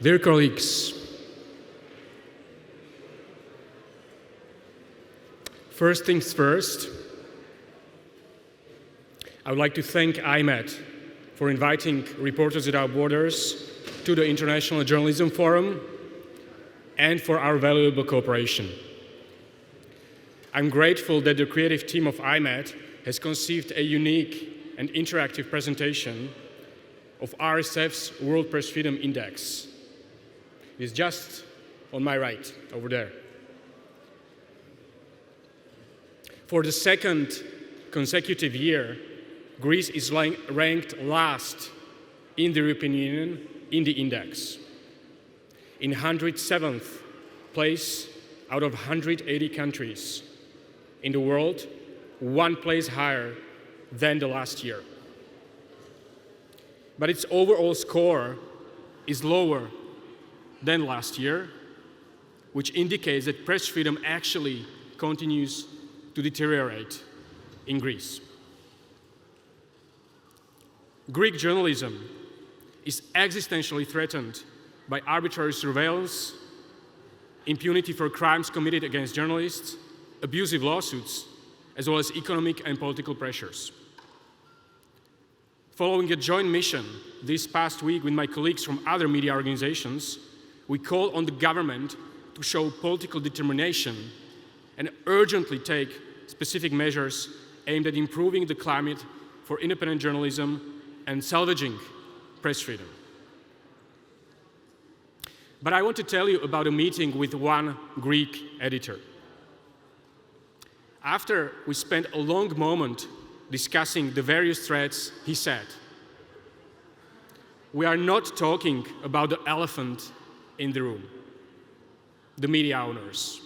Dear colleagues, first things first, I would like to thank IMET for inviting Reporters Without Borders to the International Journalism Forum and for our valuable cooperation. I'm grateful that the creative team of IMET has conceived a unique and interactive presentation of RSF's World Press Freedom Index. It's just on my right, over there. For the second consecutive year, Greece is ranked last in the European Union in the index. In 107th place out of 180 countries in the world, one place higher than the last year. But its overall score is lower than last year, which indicates that press freedom actually continues to deteriorate in Greece. Greek journalism is existentially threatened by arbitrary surveillance, impunity for crimes committed against journalists, abusive lawsuits, as well as economic and political pressures. Following a joint mission this past week with my colleagues from other media organizations, we call on the government to show political determination and urgently take specific measures aimed at improving the climate for independent journalism and salvaging press freedom. But I want to tell you about a meeting with one Greek editor. After we spent a long moment discussing the various threats, he said, "We are not talking about the elephant in the room, the media owners."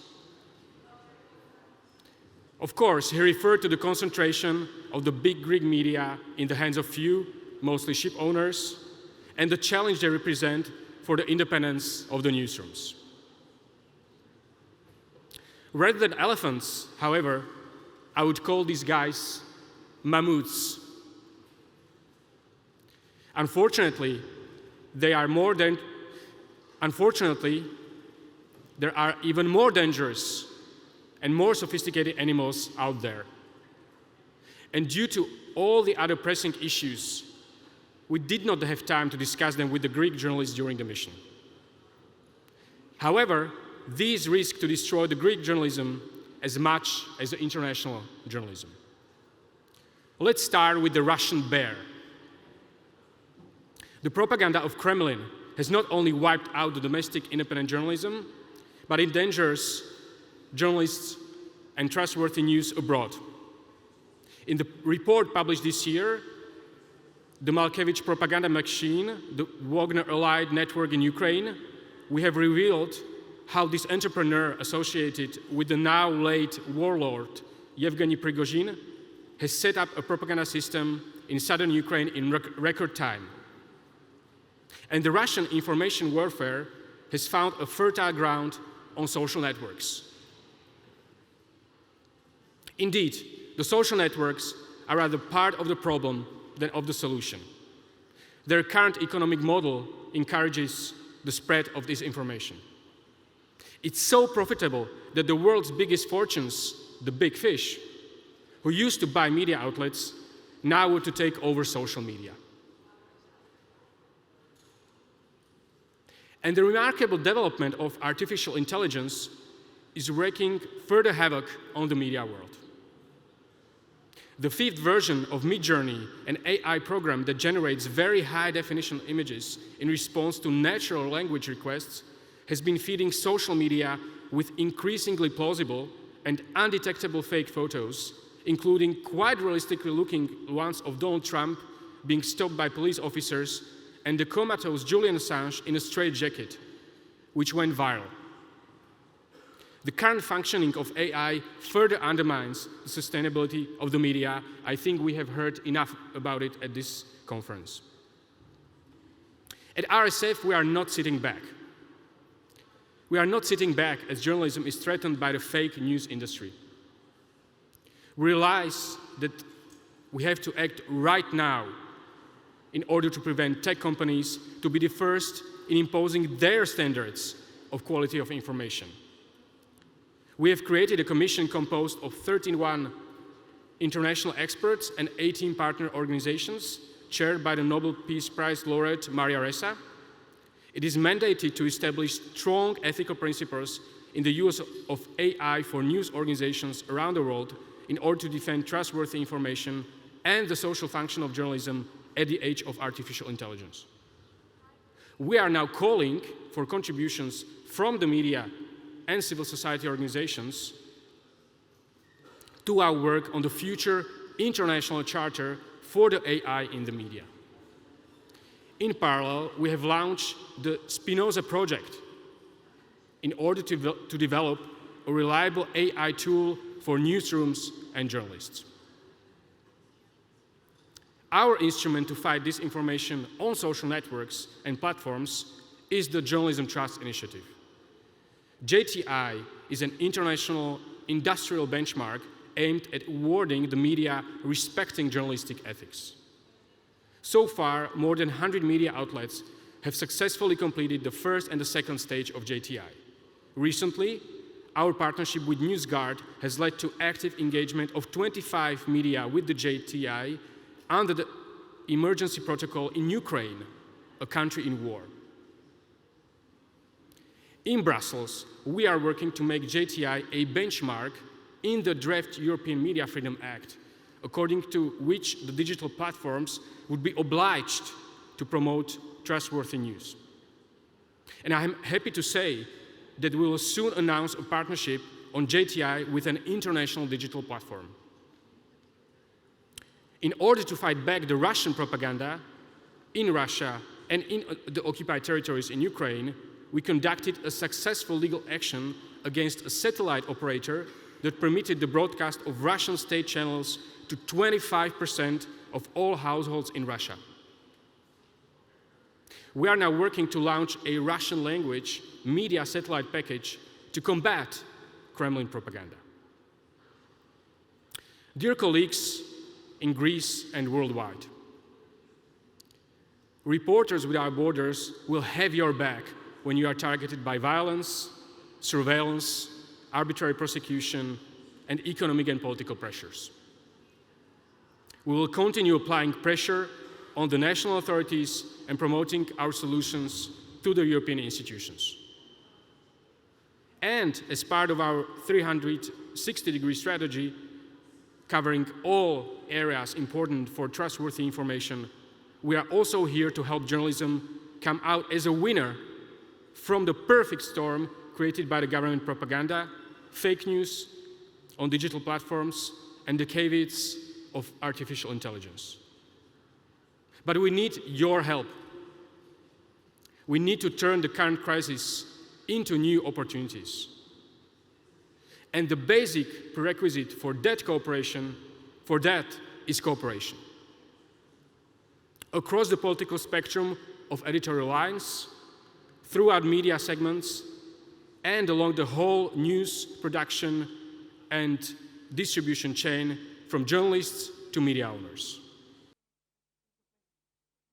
Of course, he referred to the concentration of the big Greek media in the hands of few, mostly ship owners, and the challenge they represent for the independence of the newsrooms. Rather than elephants, however, I would call these guys mammoths. Unfortunately, there are even more dangerous and more sophisticated animals out there. And due to all the other pressing issues, we did not have time to discuss them with the Greek journalists during the mission. However, these risk to destroy the Greek journalism as much as the international journalism. Let's start with the Russian bear. The propaganda of Kremlin has not only wiped out the domestic independent journalism, but endangers journalists and trustworthy news abroad. In the report published this year, the Malkevich propaganda machine, the Wagner-allied network in Ukraine, we have revealed how this entrepreneur associated with the now late warlord Yevgeny Prigozhin has set up a propaganda system in southern Ukraine in record time. And the Russian information warfare has found a fertile ground on social networks. Indeed, the social networks are rather part of the problem than of the solution. Their current economic model encourages the spread of disinformation. It's so profitable that the world's biggest fortunes, the big fish, who used to buy media outlets, now want to take over social media. And the remarkable development of artificial intelligence is wreaking further havoc on the media world. The fifth version of Midjourney, an AI program that generates very high-definition images in response to natural language requests, has been feeding social media with increasingly plausible and undetectable fake photos, including quite realistically looking ones of Donald Trump being stopped by police officers and the comatose Julian Assange in a straitjacket, which went viral. The current functioning of AI further undermines the sustainability of the media. I think we have heard enough about it at this conference. At RSF, we are not sitting back. We are not sitting back as journalism is threatened by the fake news industry. We realize that we have to act right now in order to prevent tech companies to be the first in imposing their standards of quality of information. We have created a commission composed of 31 international experts and 18 partner organizations, chaired by the Nobel Peace Prize laureate Maria Ressa. It is mandated to establish strong ethical principles in the use of AI for news organizations around the world in order to defend trustworthy information and the social function of journalism at the age of artificial intelligence. We are now calling for contributions from the media and civil society organizations to our work on the future international charter for the AI in the media. In parallel, we have launched the Spinoza project in order to develop a reliable AI tool for newsrooms and journalists. Our instrument to fight disinformation on social networks and platforms is the Journalism Trust Initiative. JTI is an international industrial benchmark aimed at awarding the media respecting journalistic ethics. So far, more than 100 media outlets have successfully completed the first and the second stage of JTI. Recently, our partnership with NewsGuard has led to active engagement of 25 media with the JTI under the emergency protocol in Ukraine, a country in war. In Brussels, we are working to make JTI a benchmark in the draft European Media Freedom Act, according to which the digital platforms would be obliged to promote trustworthy news. And I am happy to say that we will soon announce a partnership on JTI with an international digital platform. In order to fight back the Russian propaganda in Russia and in the occupied territories in Ukraine, we conducted a successful legal action against a satellite operator that permitted the broadcast of Russian state channels to 25% of all households in Russia. We are now working to launch a Russian language media satellite package to combat Kremlin propaganda. Dear colleagues in Greece and worldwide, Reporters Without Borders will have your back when you are targeted by violence, surveillance, arbitrary prosecution, and economic and political pressures. We will continue applying pressure on the national authorities and promoting our solutions to the European institutions. And as part of our 360-degree strategy, covering all areas important for trustworthy information, we are also here to help journalism come out as a winner from the perfect storm created by the government propaganda, fake news on digital platforms, and the caveats of artificial intelligence. But we need your help. We need to turn the current crisis into new opportunities. And the basic prerequisite for that is cooperation. Across the political spectrum of editorial lines, throughout media segments, and along the whole news production and distribution chain, from journalists to media owners.